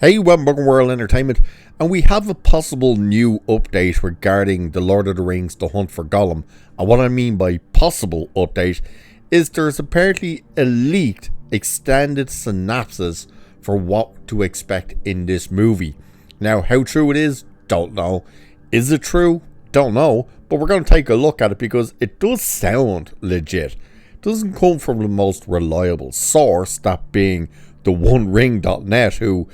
Hey, welcome to World Entertainment, and we have a possible new update regarding The Lord of the Rings, The Hunt for Gollum. And what I mean by possible update is there's apparently a leaked extended synopsis for what to expect in this movie. Now, how true it is, don't know. Is it true? Don't know. But we're going to take a look at it because it does sound legit. It doesn't come from the most reliable source, that being the OneRing.net, who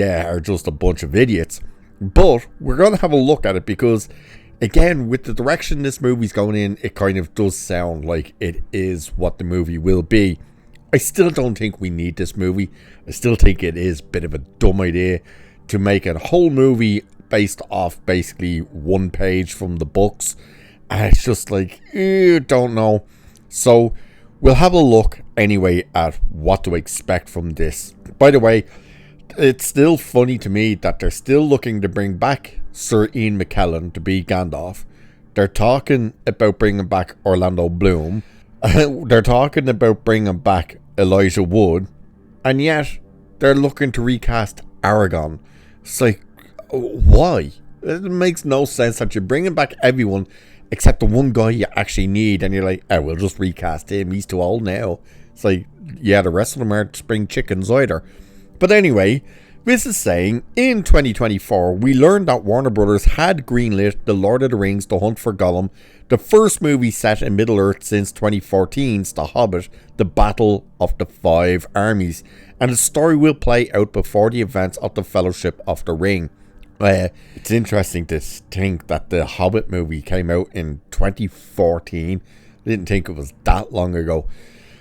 are just a bunch of idiots. But we're going to have a look at it because, again, with the direction this movie's going in, it kind of does sound like it is what the movie will be. I still don't think we need this movie. I still think it is a bit of a dumb idea to make a whole movie based off basically one page from the books. And it's just like, don't know. So we'll have a look anyway at what to expect from this. By the way, it's still funny to me that they're still looking to bring back Sir Ian McKellen to be Gandalf. They're talking about bringing back Orlando Bloom. They're talking about bringing back Elijah Wood. And yet, they're looking to recast Aragorn. It's like, why? It makes no sense that you're bringing back everyone except the one guy you actually need. And you're like, we'll just recast him. He's too old now. It's like, the rest of them aren't spring chickens either. But anyway, this is saying, in 2024, we learned that Warner Brothers had greenlit The Lord of the Rings, The Hunt for Gollum, the first movie set in Middle-earth since 2014's The Hobbit, The Battle of the Five Armies, and the story will play out before the events of the Fellowship of the Ring. It's interesting to think that the Hobbit movie came out in 2014. I didn't think it was that long ago.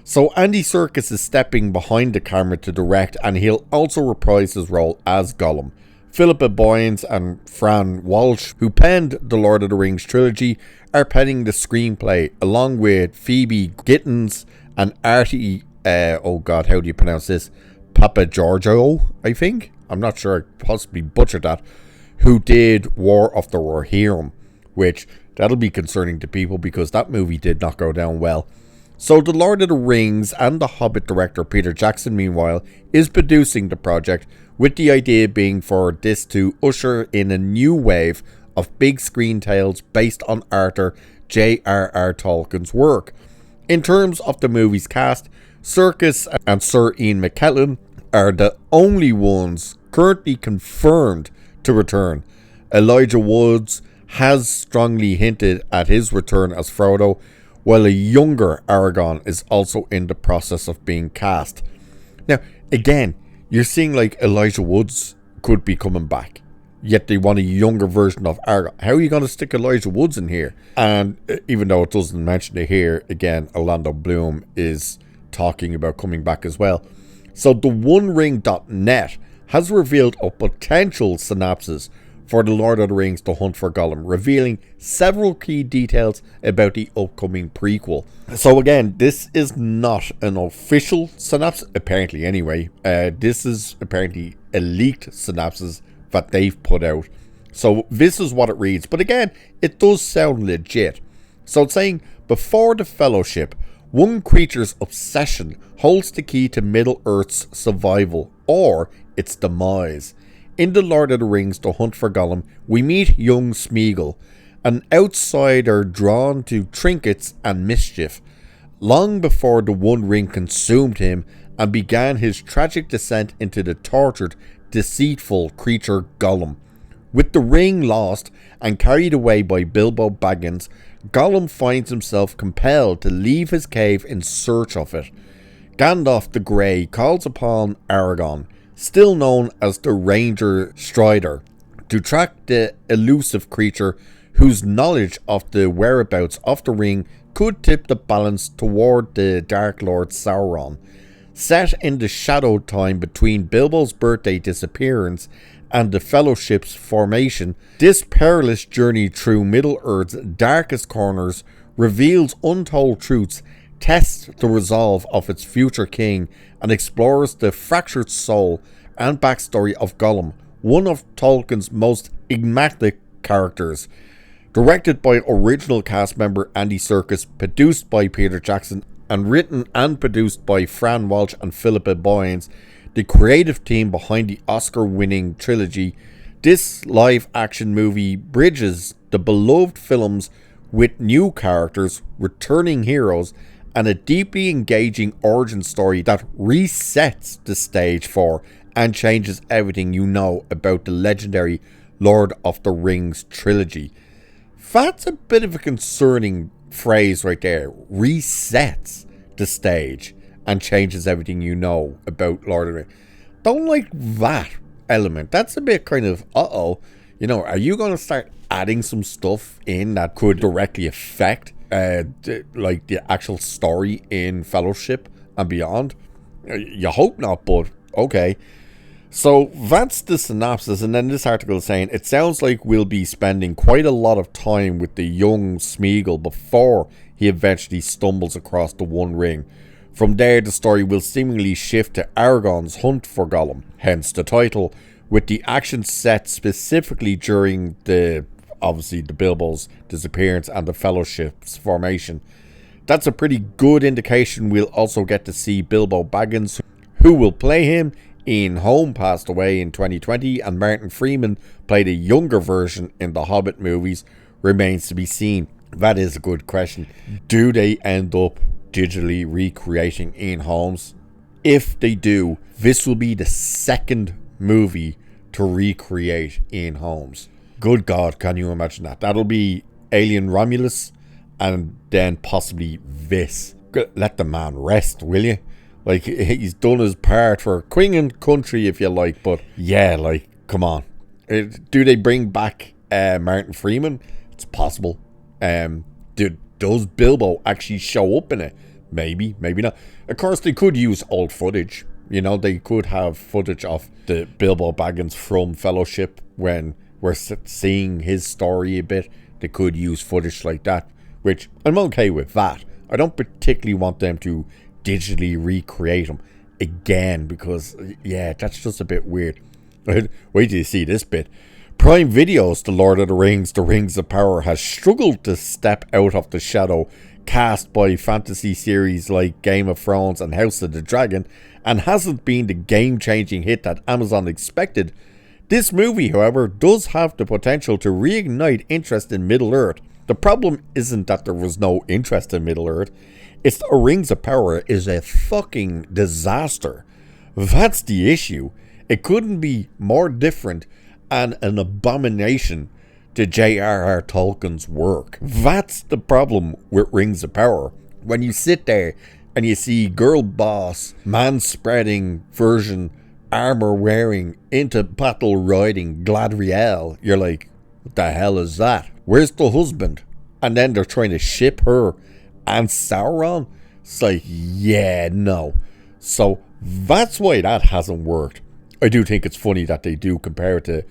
So Andy Serkis is stepping behind the camera to direct, and he'll also reprise his role as Gollum. Philippa Boyens and Fran Walsh, who penned the Lord of the Rings trilogy, are penning the screenplay, along with Phoebe Gittins and Artie, how do you pronounce this? Papagiorgio, I think? I'm not sure, I possibly butchered that. Who did War of the Rohirrim, which, that'll be concerning to people because that movie did not go down well. So The Lord of the Rings and The Hobbit director Peter Jackson, meanwhile, is producing the project, with the idea being for this to usher in a new wave of big screen tales based on Arthur J.R.R. Tolkien's work. In terms of the movie's cast, Serkis and Sir Ian McKellen are the only ones currently confirmed to return. Elijah Wood has strongly hinted at his return as Frodo, while a younger Aragorn is also in the process of being cast. Now, again, you're seeing like Elijah Woods could be coming back, yet they want a younger version of Aragorn. How are you going to stick Elijah Woods in here? And even though it doesn't mention it here, again, Orlando Bloom is talking about coming back as well. So the OneRing.net has revealed a potential synopsis for The Lord of the Rings, The Hunt for Gollum, revealing several key details about the upcoming prequel. So again, this is not an official synopsis, apparently anyway. This is apparently a leaked synopsis that they've put out. So this is what it reads. But again, it does sound legit. So it's saying, before the Fellowship, one creature's obsession holds the key to Middle-earth's survival, or its demise. In The Lord of the Rings, The Hunt for Gollum, we meet young Smeagol, an outsider drawn to trinkets and mischief, long before the One Ring consumed him and began his tragic descent into the tortured, deceitful creature Gollum. With the ring lost and carried away by Bilbo Baggins, Gollum finds himself compelled to leave his cave in search of it. Gandalf the Grey calls upon Aragorn, still known as the Ranger Strider, to track the elusive creature whose knowledge of the whereabouts of the ring could tip the balance toward the Dark Lord Sauron. Set in the shadowed time between Bilbo's birthday disappearance and the Fellowship's formation, this perilous journey through Middle-earth's darkest corners reveals untold truths, tests the resolve of its future king, and explores the fractured soul and backstory of Gollum, one of Tolkien's most enigmatic characters. Directed by original cast member Andy Serkis, produced by Peter Jackson, and written and produced by Fran Walsh and Philippa Boyens, the creative team behind the Oscar-winning trilogy, this live-action movie bridges the beloved films with new characters, returning heroes, and a deeply engaging origin story that resets the stage for and changes everything you know about the legendary Lord of the Rings trilogy. That's a bit of a concerning phrase right there. Resets the stage and changes everything you know about Lord of the Rings. Don't like that element. That's a bit kind of, are you going to start adding some stuff in that could directly affect the actual story in Fellowship and beyond? You hope not, but okay. So that's the synopsis, and then this article is saying it sounds like we'll be spending quite a lot of time with the young Smeagol before he eventually stumbles across the One Ring. From there, the story will seemingly shift to Aragorn's hunt for Gollum, hence the title, with the action set specifically during the Bilbo's disappearance and the Fellowship's formation. That's a pretty good indication we'll also get to see Bilbo Baggins, who will play him. Ian Holm passed away in 2020 and Martin Freeman played a younger version in the Hobbit movies. Remains to be seen. That is a good question. Do they end up digitally recreating Ian Holmes? If they do, this will be the second movie to recreate Ian Holmes. Good God, can you imagine that? That'll be Alien Romulus and then possibly this. Let the man rest, will you? Like, he's done his part for Queen and Country, if you like, but yeah, like, come on. Do they bring back Martin Freeman? It's possible. Does Bilbo actually show up in it? Maybe, maybe not. Of course, they could use old footage. You know, they could have footage of the Bilbo Baggins from Fellowship when we're seeing his story a bit. They could use footage like that, which I'm okay with that. I don't particularly want them to digitally recreate them again because, yeah, that's just a bit weird. Wait till you see this bit. Prime Video's The Lord of the Rings of Power has struggled to step out of the shadow cast by fantasy series like Game of Thrones and House of the Dragon and hasn't been the game-changing hit that Amazon expected. This movie, however, does have the potential to reignite interest in Middle-earth. The problem isn't that there was no interest in Middle-earth. It's the Rings of Power is a fucking disaster. That's the issue. It couldn't be more different and an abomination to J.R.R. Tolkien's work. That's the problem with Rings of Power. When you sit there and you see girl boss, man-spreading version, armor-wearing, into battle riding Gladriel, you're like, what the hell is that? Where's the husband? And then they're trying to ship her and Sauron. It's like, yeah, no. So that's why that hasn't worked. I do think it's funny that they do compare it to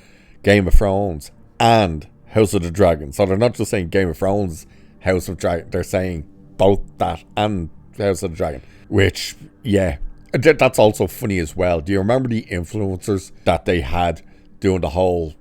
Game of Thrones and House of the Dragon. So they're not just saying Game of Thrones, House of Dragon. They're saying both that and House of the Dragon. Which, yeah, that's also funny as well. Do you remember the influencers that they had doing the whole,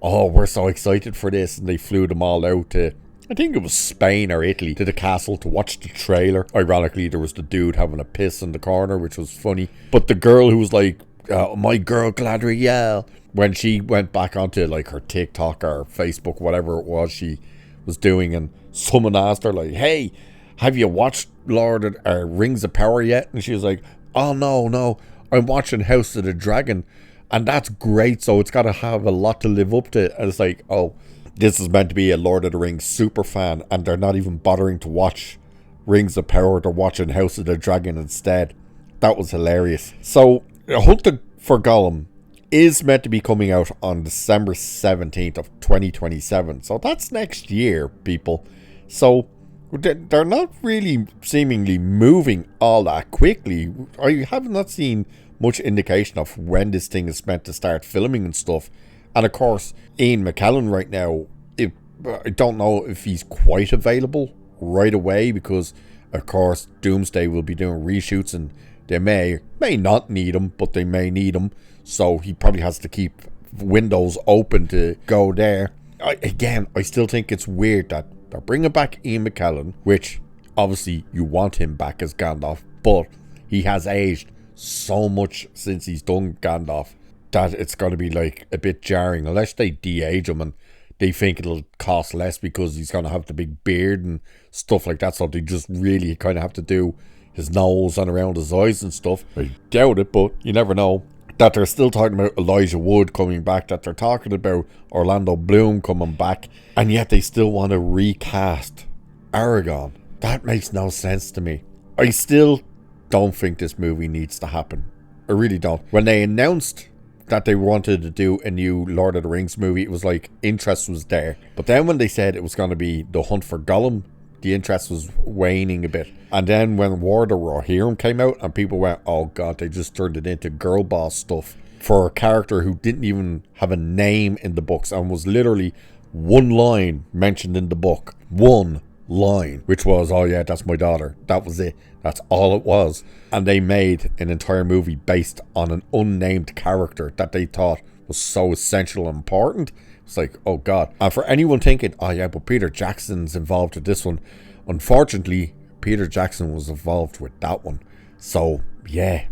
we're so excited for this, and they flew them all out to, I think it was Spain or Italy, to the castle to watch the trailer. Ironically, there was the dude having a piss in the corner, which was funny. But the girl who was like, my girl Gladriel, when she went back onto like her TikTok or Facebook, whatever it was she was doing, and someone asked her like, hey, have you watched Rings of Power yet? And she was like, oh no, I'm watching House of the Dragon, and that's great, so it's got to have a lot to live up to. And it's like, oh, this is meant to be a Lord of the Rings super fan, and they're not even bothering to watch Rings of Power. They're watching House of the Dragon instead. That was hilarious. So, Hunting for Gollum is meant to be coming out on December 17th of 2027. So that's next year, people. So they're not really seemingly moving all that quickly. I have not seen much indication of when this thing is meant to start filming and stuff. And of course, Ian McKellen right now, I don't know if he's quite available right away, because of course Doomsday will be doing reshoots and they may not need him, but they may need him. So he probably has to keep windows open to go there. I still think it's weird that they're bringing back Ian McKellen, which obviously you want him back as Gandalf, but he has aged so much since he's done Gandalf that it's going to be like a bit jarring, unless they de-age him and they think it'll cost less because he's going to have the big beard and stuff like that, so they just really kind of have to do his nose and around his eyes and stuff. I doubt it, but you never know. That they're still talking about Elijah Wood coming back, that they're talking about Orlando Bloom coming back, and yet they still want to recast Aragorn. That makes no sense to me. I still don't think this movie needs to happen. I really don't. When they announced that they wanted to do a new Lord of the Rings movie, it was like interest was there. But then when they said it was going to be The Hunt for Gollum, the interest was waning a bit. And then when War of the Rohirrim came out and people went, oh god, they just turned it into girl boss stuff for a character who didn't even have a name in the books and was literally one line mentioned in the book. One line, which was, oh yeah, that's my daughter. That was it. That's all it was. And they made an entire movie based on an unnamed character that they thought was so essential and important. It's like, oh god. And for anyone thinking, oh yeah, but Peter Jackson's involved with this one, unfortunately, Peter Jackson was involved with that one. So, yeah.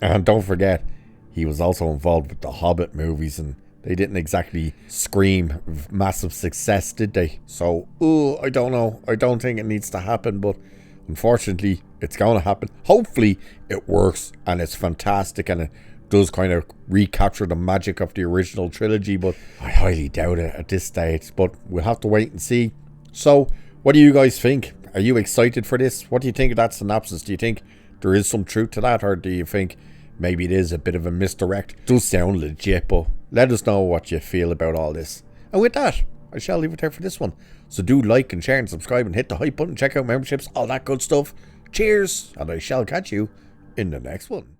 And don't forget, he was also involved with the Hobbit movies, and they didn't exactly scream massive success, did they? So, I don't know. I don't think it needs to happen, but unfortunately, it's going to happen. Hopefully, it works, and it's fantastic, and it does kind of recapture the magic of the original trilogy, but I highly doubt it at this stage. But we'll have to wait and see. So, what do you guys think? Are you excited for this? What do you think of that synopsis? Do you think there is some truth to that, or do you think maybe it is a bit of a misdirect? It does sound legit, but let us know what you feel about all this. And with that, I shall leave it there for this one. So do like and share and subscribe and hit the hype button, check out memberships, all that good stuff. Cheers, and I shall catch you in the next one.